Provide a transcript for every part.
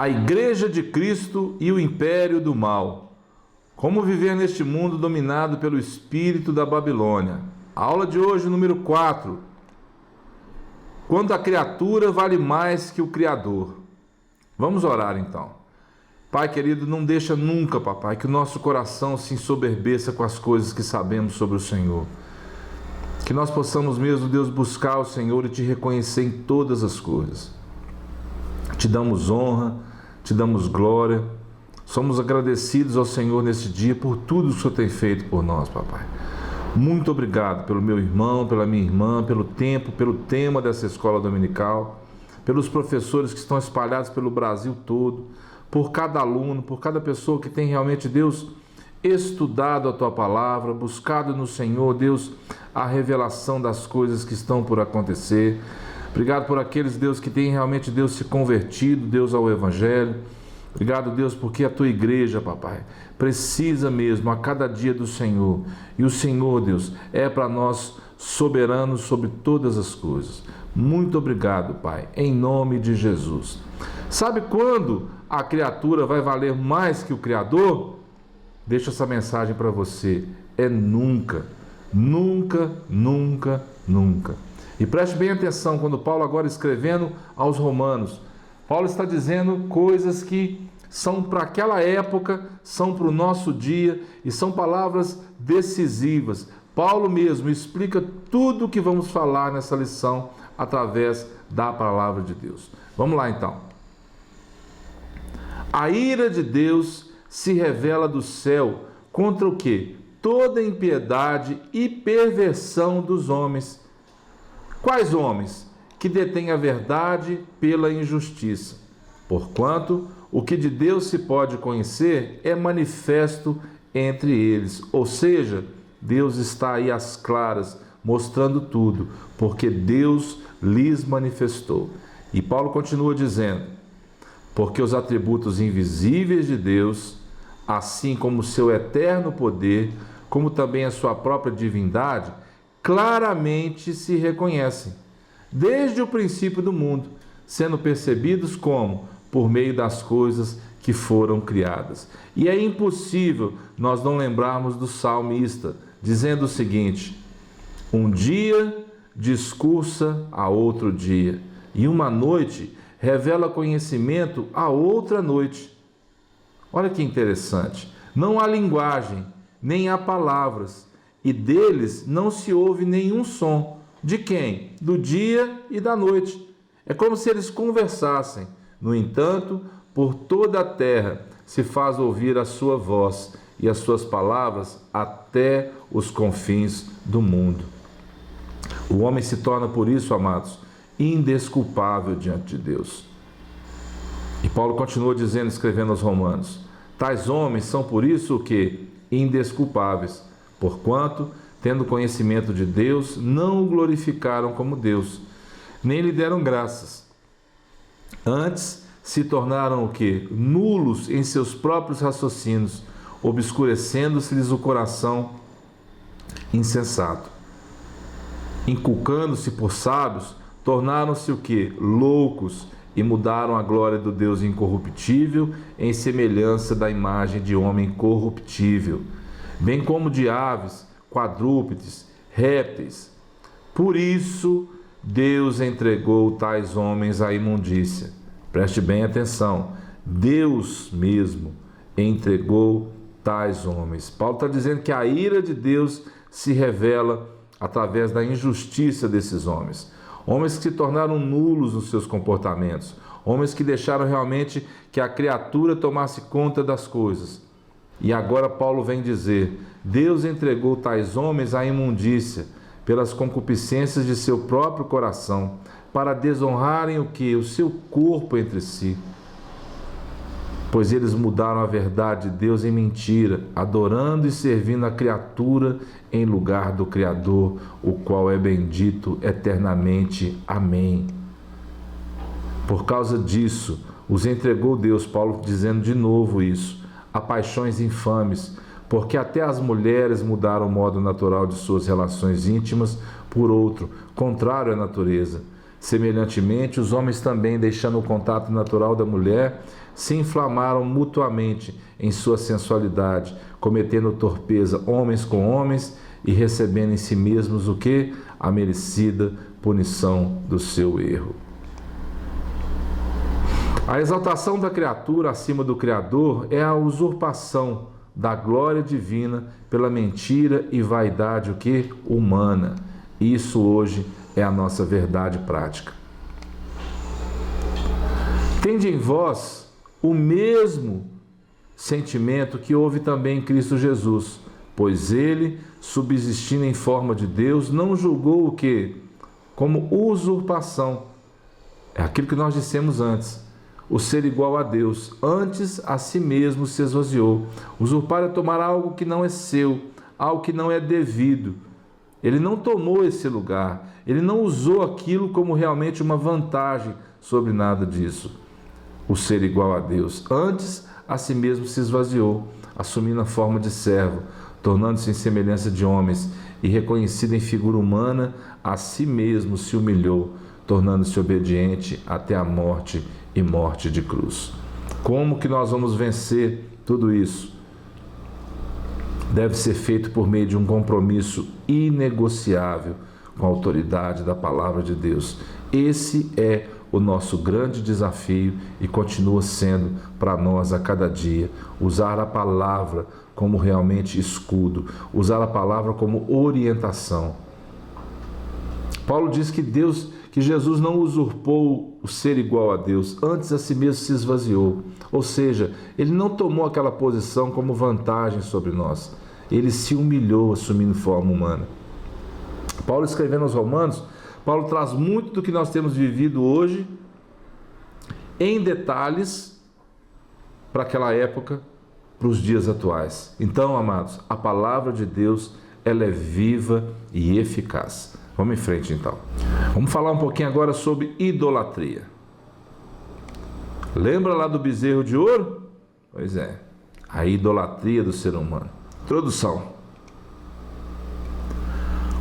A Igreja de Cristo e o Império do Mal. Como viver neste mundo dominado pelo espírito da Babilônia. A aula de hoje, número 4. Quando a criatura vale mais que o Criador. Vamos orar então. Pai querido, não deixa nunca, papai, que o nosso coração se ensoberbeça com as coisas que sabemos sobre o Senhor. Que nós possamos mesmo, Deus, buscar o Senhor e te reconhecer em todas as coisas. Te damos honra, te damos glória. Somos agradecidos ao Senhor nesse dia por tudo que o Senhor tem feito por nós, papai. Muito obrigado pelo meu irmão, pela minha irmã, pelo tempo, pelo tema dessa escola dominical, pelos professores que estão espalhados pelo Brasil todo, por cada aluno, por cada pessoa que tem realmente, Deus, estudado a Tua palavra, buscado no Senhor, Deus, a revelação das coisas que estão por acontecer. Obrigado por aqueles, Deus, que têm realmente, Deus, se convertido, Deus, ao Evangelho. Obrigado, Deus, porque a Tua igreja, papai, precisa mesmo a cada dia do Senhor. E o Senhor, Deus, é para nós soberano sobre todas as coisas. Muito obrigado, Pai, em nome de Jesus. Sabe quando a criatura vai valer mais que o Criador? Deixa essa mensagem para você. É nunca, nunca, nunca, nunca. E preste bem atenção quando Paulo agora escrevendo aos Romanos. Paulo está dizendo coisas que são para aquela época, são para o nosso dia e são palavras decisivas. Paulo mesmo explica tudo o que vamos falar nessa lição através da palavra de Deus. Vamos lá então. A ira de Deus se revela do céu contra o quê? Toda impiedade e perversão dos homens. Quais homens? Que detêm a verdade pela injustiça. Porquanto o que de Deus se pode conhecer é manifesto entre eles. Ou seja, Deus está aí às claras, mostrando tudo, porque Deus lhes manifestou. E Paulo continua dizendo: porque os atributos invisíveis de Deus, assim como o seu eterno poder, como também a sua própria divindade, claramente se reconhecem, desde o princípio do mundo, sendo percebidos como por meio das coisas que foram criadas. E é impossível nós não lembrarmos do salmista, dizendo o seguinte: um dia discursa a outro dia, e uma noite revela conhecimento a outra noite. Olha que interessante. Não há linguagem, nem há palavras, e deles não se ouve nenhum som. De quem? Do dia e da noite. É como se eles conversassem. No entanto, por toda a terra se faz ouvir a sua voz e as suas palavras até os confins do mundo. O homem se torna, por isso, amados, indesculpável diante de Deus. E Paulo continua dizendo, escrevendo aos Romanos: tais homens são por isso o que? Indesculpáveis, porquanto, tendo conhecimento de Deus, não o glorificaram como Deus, nem lhe deram graças. Antes, se tornaram o que? Nulos em seus próprios raciocínios, obscurecendo-se-lhes o coração insensato. Inculcando-se por sábios, tornaram-se o que? Loucos, e mudaram a glória do Deus incorruptível em semelhança da imagem de homem corruptível, bem como de aves, quadrúpedes, répteis. Por isso, Deus entregou tais homens à imundícia. Preste bem atenção. Deus mesmo entregou tais homens. Paulo está dizendo que a ira de Deus se revela através da injustiça desses homens. Homens que se tornaram nulos nos seus comportamentos. Homens que deixaram realmente que a criatura tomasse conta das coisas. E agora Paulo vem dizer: Deus entregou tais homens à imundícia pelas concupiscências de seu próprio coração, para desonrarem o que? O seu corpo entre si. Pois eles mudaram a verdade de Deus em mentira, adorando e servindo a criatura em lugar do Criador, o qual é bendito eternamente. Amém. Por causa disso, os entregou Deus, Paulo dizendo de novo isso, a paixões infames, porque até as mulheres mudaram o modo natural de suas relações íntimas por outro, contrário à natureza. Semelhantemente, os homens também, deixando o contato natural da mulher, se inflamaram mutuamente em sua sensualidade, cometendo torpeza homens com homens e recebendo em si mesmos o que? A merecida punição do seu erro. A exaltação da criatura acima do Criador é a usurpação da glória divina pela mentira e vaidade, o que? Humana. Isso hoje é a nossa verdade prática. Tende em vós o mesmo sentimento que houve também em Cristo Jesus, pois ele, subsistindo em forma de Deus, não julgou o que? Como usurpação. É aquilo que nós dissemos antes. O ser igual a Deus, antes a si mesmo se esvaziou. Usurpar é tomar algo que não é seu, algo que não é devido. Ele não tomou esse lugar, ele não usou aquilo como realmente uma vantagem sobre nada disso. O ser igual a Deus, antes a si mesmo se esvaziou, assumindo a forma de servo, tornando-se em semelhança de homens e reconhecido em figura humana, a si mesmo se humilhou, tornando-se obediente até a morte e morte de cruz. Como que nós vamos vencer tudo isso? Deve ser feito por meio de um compromisso inegociável com a autoridade da palavra de Deus. Esse é o nosso grande desafio e continua sendo para nós a cada dia. Usar a palavra como realmente escudo, usar a palavra como orientação. Paulo diz que Jesus não usurpou o ser igual a Deus, antes a si mesmo se esvaziou. Ou seja, ele não tomou aquela posição como vantagem sobre nós. Ele se humilhou assumindo forma humana. Paulo, escrevendo aos Romanos, Paulo traz muito do que nós temos vivido hoje em detalhes para aquela época, para os dias atuais. Então, amados, a palavra de Deus, ela é viva e eficaz. Vamos em frente, então. Vamos falar um pouquinho agora sobre idolatria. Lembra lá do bezerro de ouro? Pois é, a idolatria do ser humano. Introdução.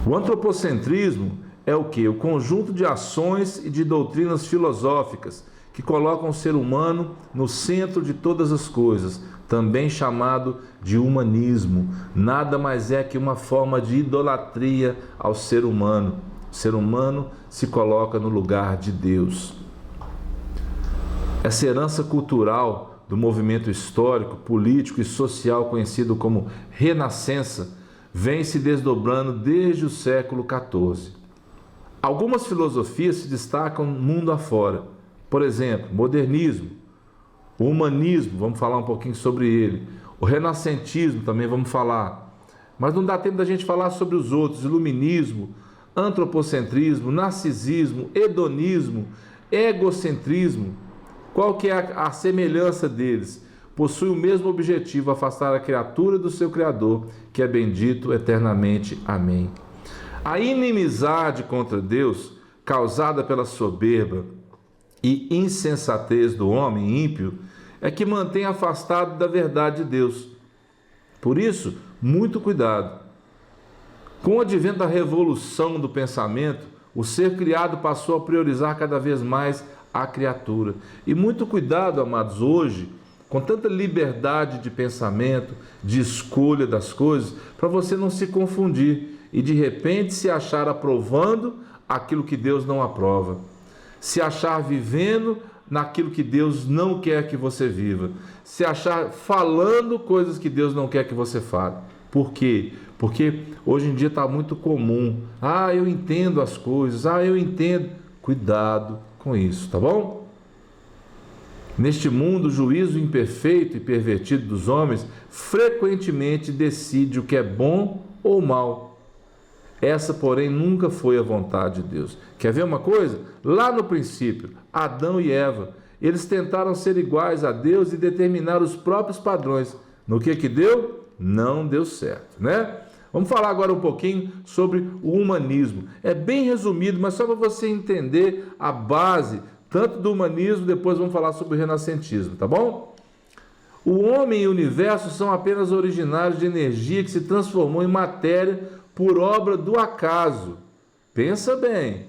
O antropocentrismo é o quê? O conjunto de ações e de doutrinas filosóficas que colocam o ser humano no centro de todas as coisas, também chamado de humanismo. Nada mais é que uma forma de idolatria ao ser humano. O ser humano se coloca no lugar de Deus. Essa herança cultural do movimento histórico, político e social conhecido como Renascença vem se desdobrando desde o século XIV. Algumas filosofias se destacam mundo afora. Por exemplo, modernismo, o humanismo, vamos falar um pouquinho sobre ele. O renascentismo também vamos falar. Mas não dá tempo da gente falar sobre os outros. Iluminismo, antropocentrismo, narcisismo, hedonismo, egocentrismo. Qual que é a semelhança deles? Possui o mesmo objetivo, afastar a criatura do seu Criador, que é bendito eternamente. Amém. A inimizade contra Deus, causada pela soberba e insensatez do homem ímpio, é que mantém afastado da verdade de Deus. Por isso, muito cuidado. Com o advento da revolução do pensamento, o ser criado passou a priorizar cada vez mais a criatura. E muito cuidado, amados, hoje, com tanta liberdade de pensamento, de escolha das coisas, para você não se confundir e de repente se achar aprovando aquilo que Deus não aprova. Se achar vivendo naquilo que Deus não quer que você viva. Se achar falando coisas que Deus não quer que você fale. Por quê? Porque hoje em dia está muito comum. Eu entendo as coisas. Eu entendo. Cuidado com isso, tá bom? Neste mundo, o juízo imperfeito e pervertido dos homens frequentemente decide o que é bom ou mal. Essa, porém, nunca foi a vontade de Deus. Quer ver uma coisa? Lá no princípio, Adão e Eva, eles tentaram ser iguais a Deus e determinar os próprios padrões. No que deu? Não deu certo, né? Vamos falar agora um pouquinho sobre o humanismo. É bem resumido, mas só para você entender a base, tanto do humanismo, depois vamos falar sobre o renascentismo, tá bom? O homem e o universo são apenas originários de energia que se transformou em matéria por obra do acaso. Pensa bem.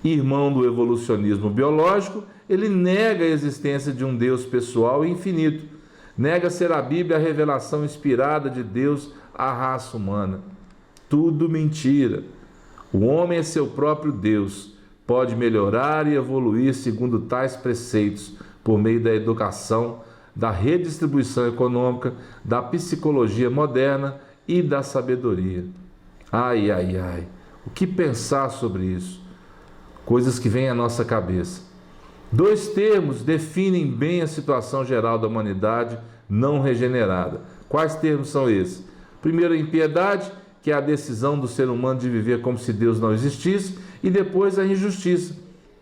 Irmão do evolucionismo biológico, ele nega a existência de um Deus pessoal e infinito. Nega ser a Bíblia a revelação inspirada de Deus à raça humana. Tudo mentira. O homem é seu próprio Deus. Pode melhorar e evoluir segundo tais preceitos, por meio da educação, da redistribuição econômica, da psicologia moderna e da sabedoria. Ai, ai, ai. O que pensar sobre isso? Coisas que vêm à nossa cabeça. 2 termos definem bem a situação geral da humanidade não regenerada. Quais termos são esses? Primeiro, a impiedade, que é a decisão do ser humano de viver como se Deus não existisse, e depois a injustiça,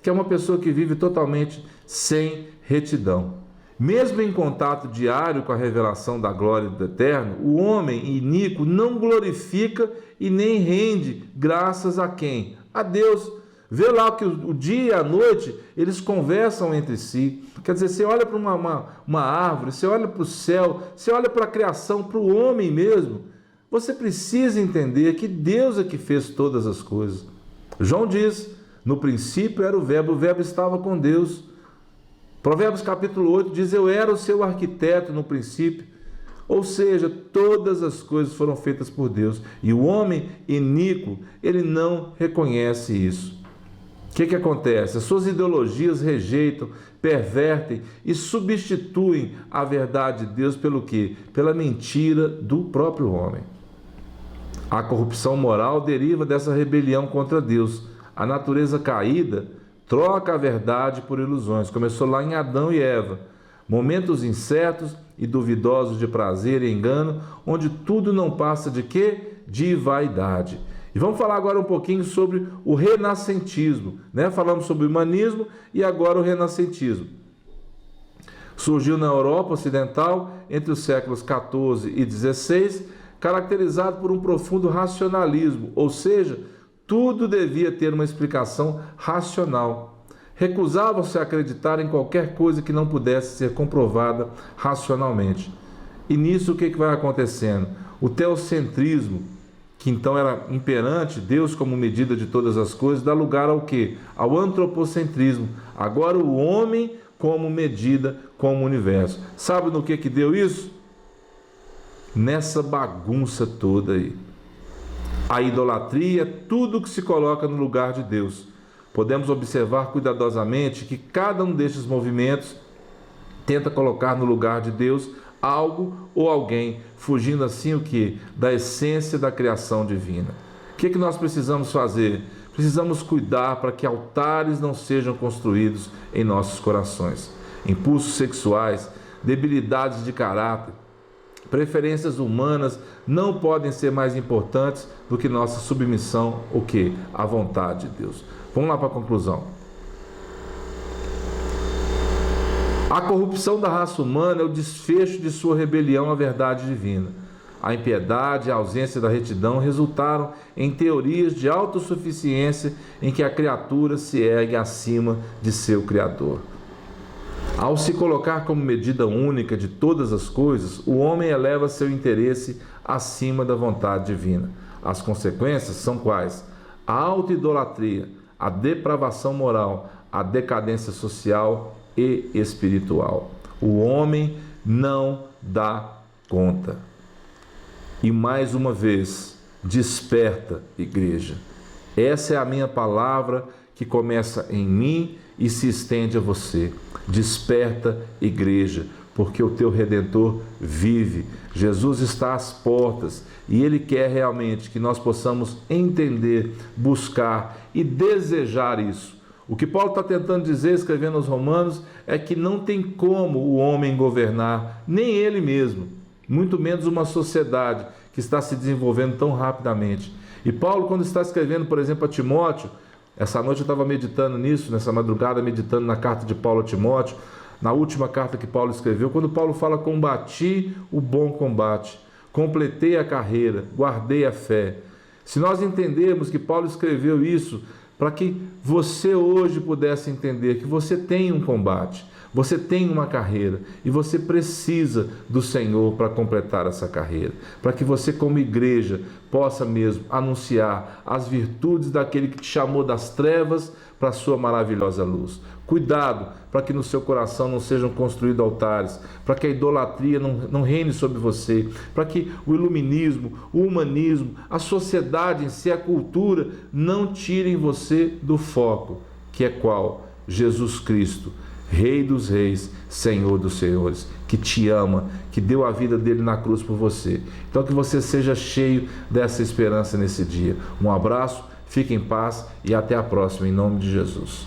que é uma pessoa que vive totalmente sem retidão. Mesmo em contato diário com a revelação da glória do Eterno, o homem iníquo não glorifica e nem rende graças a quem? A Deus. Vê lá que o dia e a noite eles conversam entre si. Quer dizer, você olha para uma árvore, você olha para o céu, você olha para a criação, para o homem mesmo. Você precisa entender que Deus é que fez todas as coisas. João diz, no princípio era o verbo estava com Deus. Provérbios capítulo 8 diz, eu era o seu arquiteto no princípio. Ou seja, todas as coisas foram feitas por Deus. E o homem iníquo, ele não reconhece isso. O que acontece? As suas ideologias rejeitam, pervertem e substituem a verdade de Deus pelo quê? Pela mentira do próprio homem. A corrupção moral deriva dessa rebelião contra Deus. A natureza caída troca a verdade por ilusões. Começou lá em Adão e Eva. Momentos incertos e duvidosos de prazer e engano, onde tudo não passa de quê? De vaidade. E vamos falar agora um pouquinho sobre o renascentismo, né? Falamos sobre o humanismo e agora o renascentismo. Surgiu na Europa Ocidental entre os séculos XIV e XVI, caracterizado por um profundo racionalismo, ou seja, tudo devia ter uma explicação racional. Recusavam-se a acreditar em qualquer coisa que não pudesse ser comprovada racionalmente. E nisso o que vai acontecendo? O teocentrismo, que então era imperante, Deus como medida de todas as coisas, dá lugar ao quê? Ao antropocentrismo. Agora o homem como medida, como universo. Sabe no que deu isso? Nessa bagunça toda aí. A idolatria é tudo que se coloca no lugar de Deus. Podemos observar cuidadosamente que cada um destes movimentos tenta colocar no lugar de Deus algo ou alguém, fugindo assim o que? Da essência da criação divina. O que nós precisamos fazer? Precisamos cuidar para que altares não sejam construídos em nossos corações. Impulsos sexuais, debilidades de caráter, preferências humanas não podem ser mais importantes do que nossa submissão, o quê? À vontade de Deus. Vamos lá para a conclusão. A corrupção da raça humana é o desfecho de sua rebelião à verdade divina. A impiedade e a ausência da retidão resultaram em teorias de autossuficiência em que a criatura se ergue acima de seu Criador. Ao se colocar como medida única de todas as coisas, o homem eleva seu interesse acima da vontade divina. As consequências são quais? A autoidolatria, a depravação moral, a decadência social e espiritual. O homem não dá conta. E mais uma vez, desperta, igreja. Essa é a minha palavra que começa em mim e se estende a você. Desperta, igreja, porque o teu Redentor vive. Jesus está às portas e Ele quer realmente que nós possamos entender, buscar e desejar isso. O que Paulo está tentando dizer, escrevendo aos Romanos, é que não tem como o homem governar, nem ele mesmo, muito menos uma sociedade que está se desenvolvendo tão rapidamente. E Paulo, quando está escrevendo, por exemplo, a Timóteo, essa noite eu estava meditando nisso, nessa madrugada, meditando na carta de Paulo a Timóteo, na última carta que Paulo escreveu, quando Paulo fala, combati o bom combate, completei a carreira, guardei a fé. Se nós entendermos que Paulo escreveu isso, para que você hoje pudesse entender que você tem um combate, você tem uma carreira e você precisa do Senhor para completar essa carreira, para que você como igreja possa mesmo anunciar as virtudes daquele que te chamou das trevas para a sua maravilhosa luz. Cuidado para que no seu coração não sejam construídos altares, para que a idolatria não reine sobre você, para que o iluminismo, o humanismo, a sociedade em si, a cultura, não tirem você do foco, que é qual? Jesus Cristo, Rei dos Reis, Senhor dos Senhores, que te ama, que deu a vida dele na cruz por você. Então que você seja cheio dessa esperança nesse dia. Um abraço, fique em paz e até a próxima, em nome de Jesus.